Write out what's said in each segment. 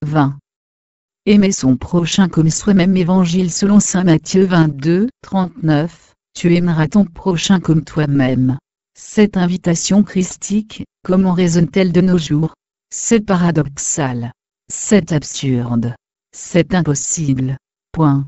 20. Aimer son prochain comme soi-même. Évangile selon saint Matthieu 22, 39, tu aimeras ton prochain comme toi-même. Cette invitation christique, comment résonne-t-elle de nos jours? C'est paradoxal. C'est absurde. C'est impossible. Point.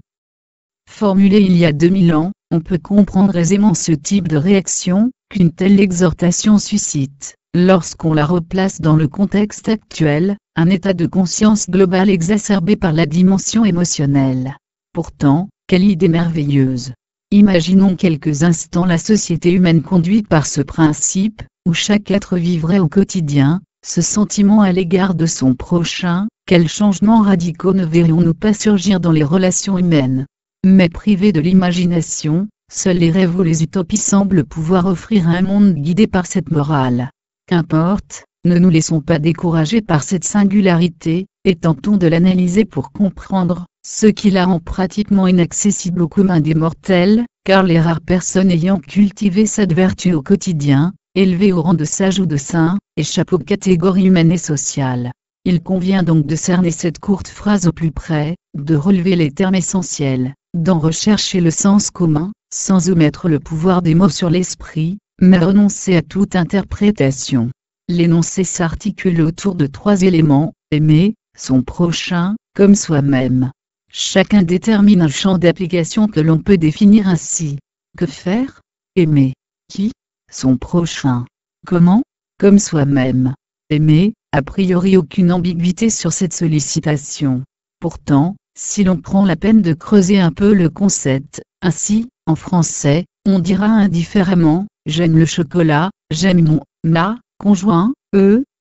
Formulée il y a 2000 ans, on peut comprendre aisément ce type de réaction qu'une telle exhortation suscite, lorsqu'on la replace dans le contexte actuel, un état de conscience global exacerbé par la dimension émotionnelle. Pourtant, quelle idée merveilleuse! Imaginons quelques instants la société humaine conduite par ce principe, où chaque être vivrait au quotidien ce sentiment à l'égard de son prochain. Quels changements radicaux ne verrions-nous pas surgir dans les relations humaines? Mais privés de l'imagination, seuls les rêves ou les utopies semblent pouvoir offrir un monde guidé par cette morale. Qu'importe, ne nous laissons pas décourager par cette singularité, et tentons de l'analyser pour comprendre ce qui la rend pratiquement inaccessible au commun des mortels, car les rares personnes ayant cultivé cette vertu au quotidien, élevées au rang de sages ou de saints, échappent aux catégories humaines et sociales. Il convient donc de cerner cette courte phrase au plus près, de relever les termes essentiels, d'en rechercher le sens commun, sans omettre le pouvoir des mots sur l'esprit, mais renoncer à toute interprétation. L'énoncé s'articule autour de 3 éléments: aimer son prochain, comme soi-même. Chacun détermine un champ d'application que l'on peut définir ainsi. Que faire? Aimer. Qui? Son prochain. Comment? Comme soi-même. Aimer, a priori aucune ambiguïté sur cette sollicitation. Pourtant, si l'on prend la peine de creuser un peu le concept, ainsi, en français, on dira indifféremment, j'aime le chocolat, j'aime ma conjoint,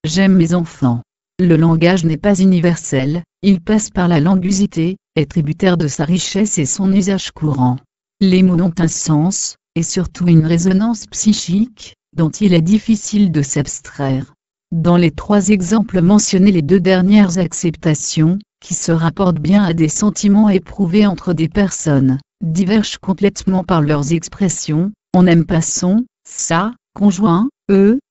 j'aime mes enfants. Le langage n'est pas universel, il passe par la languosité, est tributaire de sa richesse et son usage courant. Les mots ont un sens, et surtout une résonance psychique, dont il est difficile de s'abstraire. Dans les 3 exemples mentionnés, les 2 dernières acceptations, qui se rapportent bien à des sentiments éprouvés entre des personnes, divergent complètement par leurs expressions. On n'aime pas sa conjoint,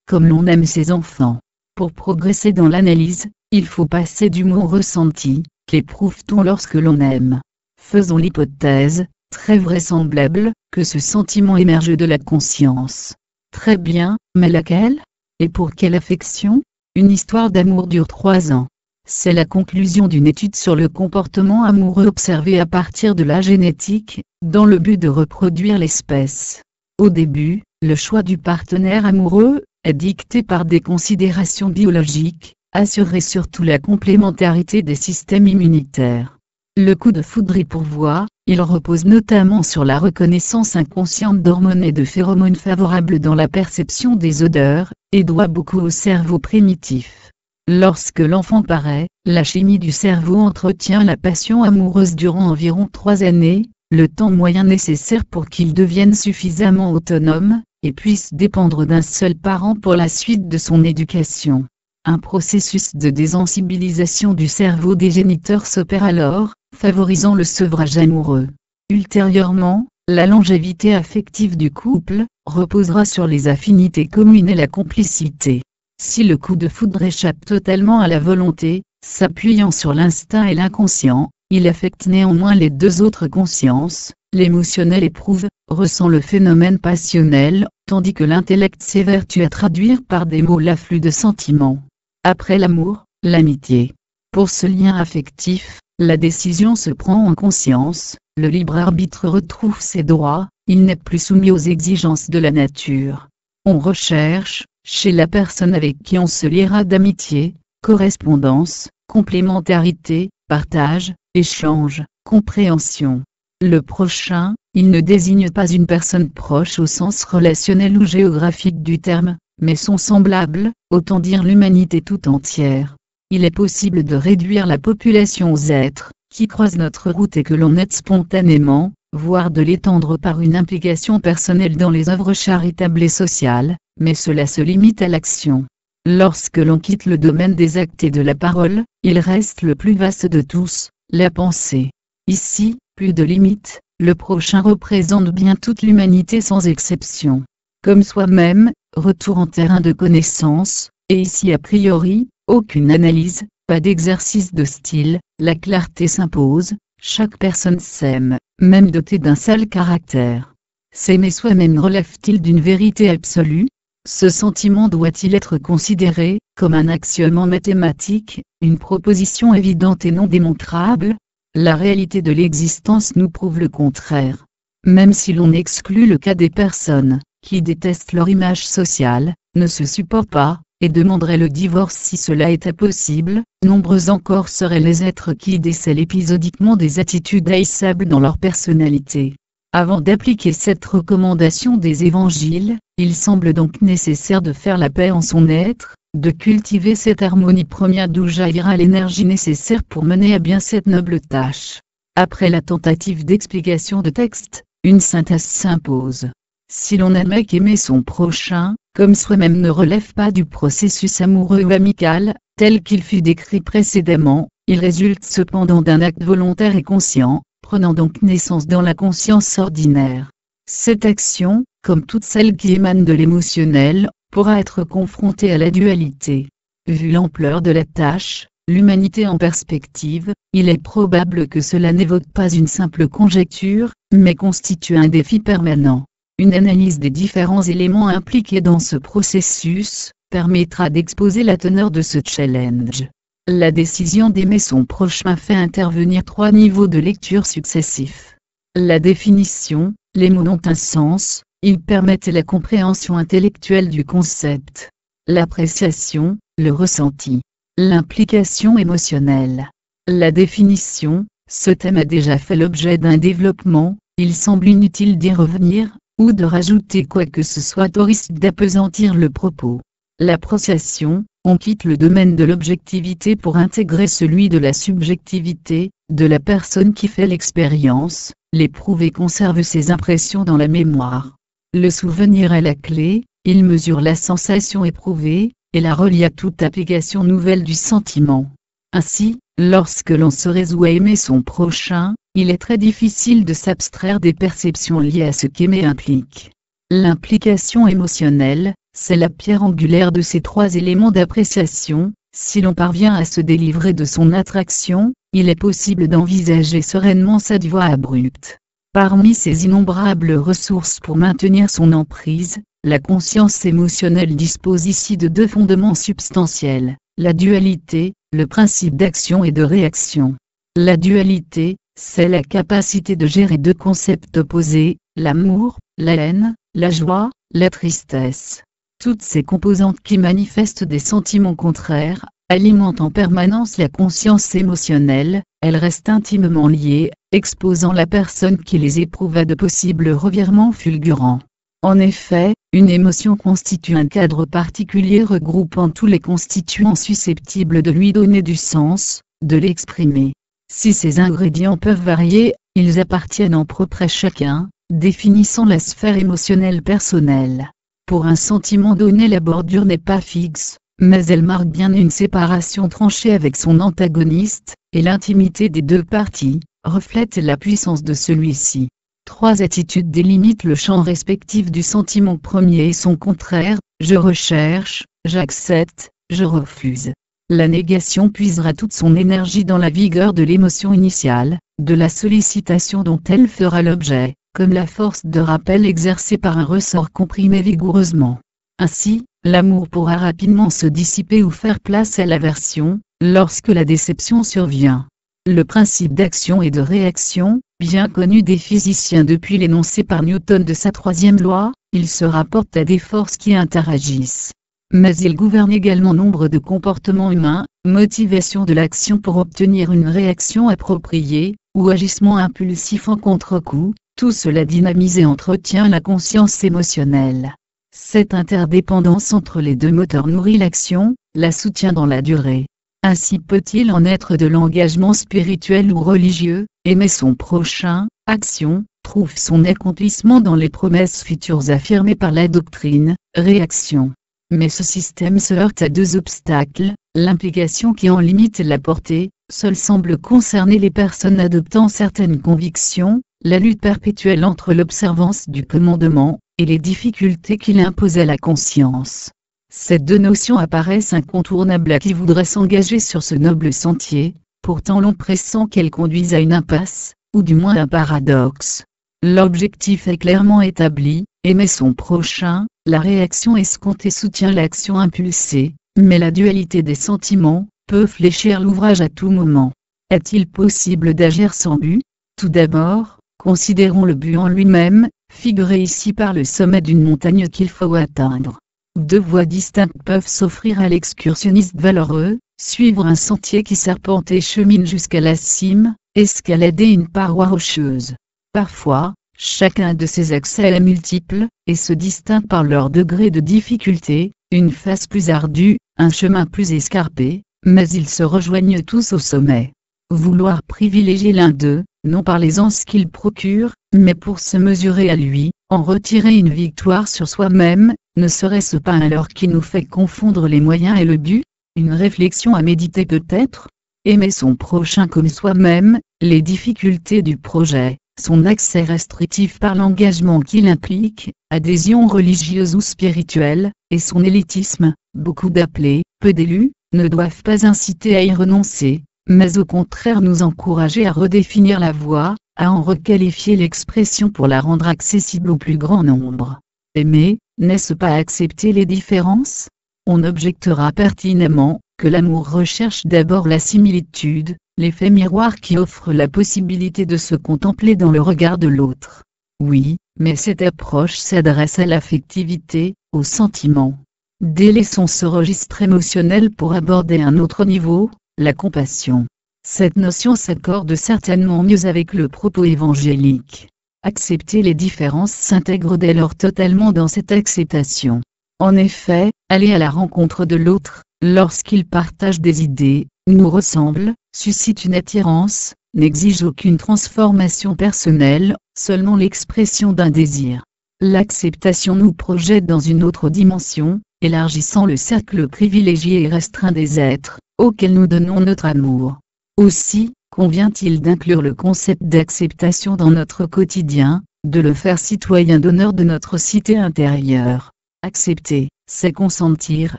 comme l'on aime ses enfants. Pour progresser dans l'analyse, il faut passer du mot ressenti, qu'éprouve-t-on lorsque l'on aime. Faisons l'hypothèse, très vraisemblable, que ce sentiment émerge de la conscience. Très bien, mais laquelle? Et pour quelle affection? Une histoire d'amour dure 3 ans. C'est la conclusion d'une étude sur le comportement amoureux observé à partir de la génétique, dans le but de reproduire l'espèce. Au début, le choix du partenaire amoureux est dicté par des considérations biologiques, assurer surtout la complémentarité des systèmes immunitaires. Le coup de foudre y pourvoit, il repose notamment sur la reconnaissance inconsciente d'hormones et de phéromones favorables dans la perception des odeurs, et doit beaucoup au cerveau primitif. Lorsque l'enfant paraît, la chimie du cerveau entretient la passion amoureuse durant environ 3 années, le temps moyen nécessaire pour qu'il devienne suffisamment autonome, et puisse dépendre d'un seul parent pour la suite de son éducation. Un processus de désensibilisation du cerveau des géniteurs s'opère alors, favorisant le sevrage amoureux. Ultérieurement, la longévité affective du couple reposera sur les affinités communes et la complicité. Si le coup de foudre échappe totalement à la volonté, s'appuyant sur l'instinct et l'inconscient, il affecte néanmoins les 2 autres consciences. L'émotionnel éprouve, ressent le phénomène passionnel, tandis que l'intellect s'évertue à traduire par des mots l'afflux de sentiments. Après l'amour, l'amitié. Pour ce lien affectif, la décision se prend en conscience, le libre arbitre retrouve ses droits, il n'est plus soumis aux exigences de la nature. On recherche, chez la personne avec qui on se liera d'amitié, correspondance, complémentarité, partage, échange, compréhension. Le prochain, il ne désigne pas une personne proche au sens relationnel ou géographique du terme, mais son semblable, autant dire l'humanité tout entière. Il est possible de réduire la population aux êtres qui croisent notre route et que l'on aide spontanément, voire de l'étendre par une implication personnelle dans les œuvres charitables et sociales, mais cela se limite à l'action. Lorsque l'on quitte le domaine des actes et de la parole, il reste le plus vaste de tous, la pensée. Ici, plus de limites, le prochain représente bien toute l'humanité sans exception. Comme soi-même, retour en terrain de connaissance, et ici a priori, aucune analyse, pas d'exercice de style, la clarté s'impose, chaque personne s'aime, même dotée d'un sale caractère. S'aimer soi-même relève-t-il d'une vérité absolue? Ce sentiment doit-il être considéré comme un axiome en mathématiques, une proposition évidente et non démontrable? La réalité de l'existence nous prouve le contraire. Même si l'on exclut le cas des personnes qui détestent leur image sociale, ne se supportent pas, et demanderaient le divorce si cela était possible, nombreux encore seraient les êtres qui décèlent épisodiquement des attitudes haïssables dans leur personnalité. Avant d'appliquer cette recommandation des évangiles, il semble donc nécessaire de faire la paix en son être, de cultiver cette harmonie première d'où jaillira l'énergie nécessaire pour mener à bien cette noble tâche. Après la tentative d'explication de texte, une synthèse s'impose. Si l'on admet qu'aimer son prochain, comme soi-même ne relève pas du processus amoureux ou amical, tel qu'il fut décrit précédemment, il résulte cependant d'un acte volontaire et conscient, prenant donc naissance dans la conscience ordinaire. Cette action, comme toutes celles qui émanent de l'émotionnel, pourra être confrontée à la dualité. Vu l'ampleur de la tâche, l'humanité en perspective, il est probable que cela n'évoque pas une simple conjecture, mais constitue un défi permanent. Une analyse des différents éléments impliqués dans ce processus permettra d'exposer la teneur de ce challenge. La décision d'aimer son prochain fait intervenir 3 niveaux de lecture successifs. La définition, les mots ont un sens, ils permettent la compréhension intellectuelle du concept. L'appréciation, le ressenti. L'implication émotionnelle. La définition, ce thème a déjà fait l'objet d'un développement, il semble inutile d'y revenir, ou de rajouter quoi que ce soit au risque d'appesantir le propos. L'appréciation, on quitte le domaine de l'objectivité pour intégrer celui de la subjectivité, de la personne qui fait l'expérience, l'éprouve et conserve ses impressions dans la mémoire. Le souvenir est la clé, il mesure la sensation éprouvée, et la relie à toute application nouvelle du sentiment. Ainsi, lorsque l'on se résout à aimer son prochain, il est très difficile de s'abstraire des perceptions liées à ce qu'aimer implique. L'implication émotionnelle, c'est la pierre angulaire de ces 3 éléments d'appréciation. Si l'on parvient à se délivrer de son attraction, il est possible d'envisager sereinement cette voie abrupte. Parmi ces innombrables ressources pour maintenir son emprise, la conscience émotionnelle dispose ici de 2 fondements substantiels, la dualité, le principe d'action et de réaction. La dualité, c'est la capacité de gérer 2 concepts opposés, l'amour, la haine, la joie, la tristesse. Toutes ces composantes qui manifestent des sentiments contraires, alimentent en permanence la conscience émotionnelle, elles restent intimement liées, exposant la personne qui les éprouve à de possibles revirements fulgurants. En effet, une émotion constitue un cadre particulier regroupant tous les constituants susceptibles de lui donner du sens, de l'exprimer. Si ces ingrédients peuvent varier, ils appartiennent en propre à chacun, définissant la sphère émotionnelle personnelle. Pour un sentiment donné, la bordure n'est pas fixe, mais elle marque bien une séparation tranchée avec son antagoniste, et l'intimité des 2 parties reflète la puissance de celui-ci. 3 attitudes délimitent le champ respectif du sentiment premier et son contraire, je recherche, j'accepte, je refuse. La négation puisera toute son énergie dans la vigueur de l'émotion initiale, de la sollicitation dont elle fera l'objet, comme la force de rappel exercée par un ressort comprimé vigoureusement. Ainsi, l'amour pourra rapidement se dissiper ou faire place à l'aversion, lorsque la déception survient. Le principe d'action et de réaction, bien connu des physiciens depuis l'énoncé par Newton de sa 3e loi, il se rapporte à des forces qui interagissent. Mais il gouverne également nombre de comportements humains, motivation de l'action pour obtenir une réaction appropriée, ou agissement impulsif en contre-coup, tout cela dynamise et entretient la conscience émotionnelle. Cette interdépendance entre les 2 moteurs nourrit l'action, la soutient dans la durée. Ainsi peut-il en être de l'engagement spirituel ou religieux, aimer son prochain, action, trouve son accomplissement dans les promesses futures affirmées par la doctrine, réaction. Mais ce système se heurte à 2 obstacles, l'implication qui en limite la portée, seule semble concerner les personnes adoptant certaines convictions, la lutte perpétuelle entre l'observance du commandement, et les difficultés qu'il impose à la conscience. Ces deux notions apparaissent incontournables à qui voudrait s'engager sur ce noble sentier, pourtant l'on pressent qu'elles conduisent à une impasse, ou du moins un paradoxe. L'objectif est clairement établi, aimer son prochain, la réaction escomptée soutient l'action impulsée, mais la dualité des sentiments peut fléchir l'ouvrage à tout moment. Est-il possible d'agir sans but? Tout d'abord, considérons le but en lui-même, figuré ici par le sommet d'une montagne qu'il faut atteindre. Deux voies distinctes peuvent s'offrir à l'excursionniste valeureux, suivre un sentier qui serpente et chemine jusqu'à la cime, escalader une paroi rocheuse. Parfois, chacun de ces accès est multiple, et se distingue par leur degré de difficulté, une face plus ardue, un chemin plus escarpé, mais ils se rejoignent tous au sommet. Vouloir privilégier l'un d'eux, non par l'aisance qu'il procure, mais pour se mesurer à lui, en retirer une victoire sur soi-même, ne serait-ce pas un leurre qui nous fait confondre les moyens et le but? Une réflexion à méditer peut-être? Aimer son prochain comme soi-même, les difficultés du projet, son accès restrictif par l'engagement qu'il implique, adhésion religieuse ou spirituelle, et son élitisme, beaucoup d'appelés, peu d'élus, ne doivent pas inciter à y renoncer, mais au contraire nous encourager à redéfinir la voie, à en requalifier l'expression pour la rendre accessible au plus grand nombre. Aimer, n'est-ce pas accepter les différences? On objectera pertinemment que l'amour recherche d'abord la similitude, l'effet miroir qui offre la possibilité de se contempler dans le regard de l'autre. Oui, mais cette approche s'adresse à l'affectivité, au sentiment. Délaissons ce registre émotionnel pour aborder un autre niveau, la compassion. Cette notion s'accorde certainement mieux avec le propos évangélique. Accepter les différences s'intègre dès lors totalement dans cette acceptation. En effet, aller à la rencontre de l'autre, lorsqu'il partage des idées, nous ressemble, suscite une attirance, n'exige aucune transformation personnelle, seulement l'expression d'un désir. L'acceptation nous projette dans une autre dimension, élargissant le cercle privilégié et restreint des êtres, auxquels nous donnons notre amour. Aussi, convient-il d'inclure le concept d'acceptation dans notre quotidien, de le faire citoyen d'honneur de notre cité intérieure. Accepter, c'est consentir,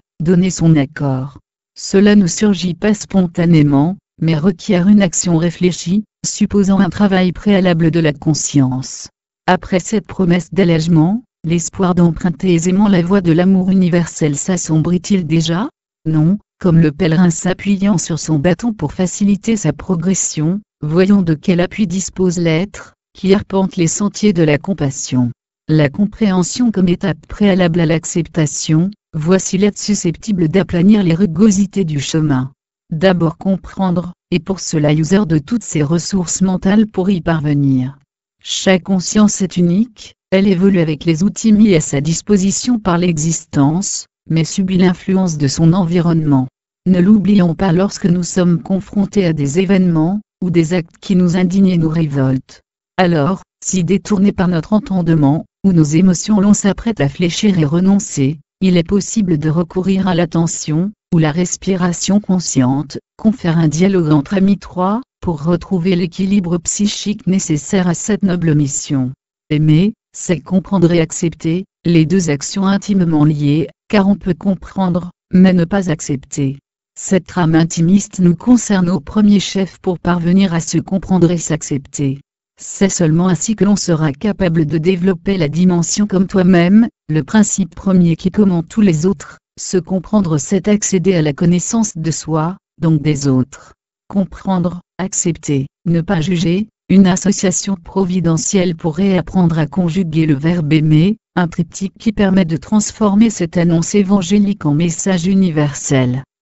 donner son accord. Cela ne surgit pas spontanément, mais requiert une action réfléchie, supposant un travail préalable de la conscience. Après cette promesse d'allègement, l'espoir d'emprunter aisément la voie de l'amour universel s'assombrit-il déjà? Non, comme le pèlerin s'appuyant sur son bâton pour faciliter sa progression, voyons de quel appui dispose l'être, qui arpente les sentiers de la compassion. La compréhension comme étape préalable à l'acceptation, voici l'aide susceptible d'aplanir les rugosités du chemin. D'abord comprendre, et pour cela user de toutes ses ressources mentales pour y parvenir. Chaque conscience est unique, elle évolue avec les outils mis à sa disposition par l'existence, mais subit l'influence de son environnement. Ne l'oublions pas lorsque nous sommes confrontés à des événements, ou des actes qui nous indignent et nous révoltent. Alors, si détournés par notre entendement, ou nos émotions l'on s'apprête à fléchir et renoncer, il est possible de recourir à l'attention, ou la respiration consciente, confère un dialogue entre amis trois, pour retrouver l'équilibre psychique nécessaire à cette noble mission. Aimer, c'est comprendre et accepter, les deux actions intimement liées, car on peut comprendre, mais ne pas accepter. Cette trame intimiste nous concerne au premier chef pour parvenir à se comprendre et s'accepter. C'est seulement ainsi que l'on sera capable de développer la dimension comme toi-même, le principe premier qui commande tous les autres. Se comprendre, c'est accéder à la connaissance de soi, donc des autres. Comprendre, accepter, ne pas juger, une association providentielle pour réapprendre à conjuguer le verbe aimer, un triptyque qui permet de transformer cette annonce évangélique en message universel.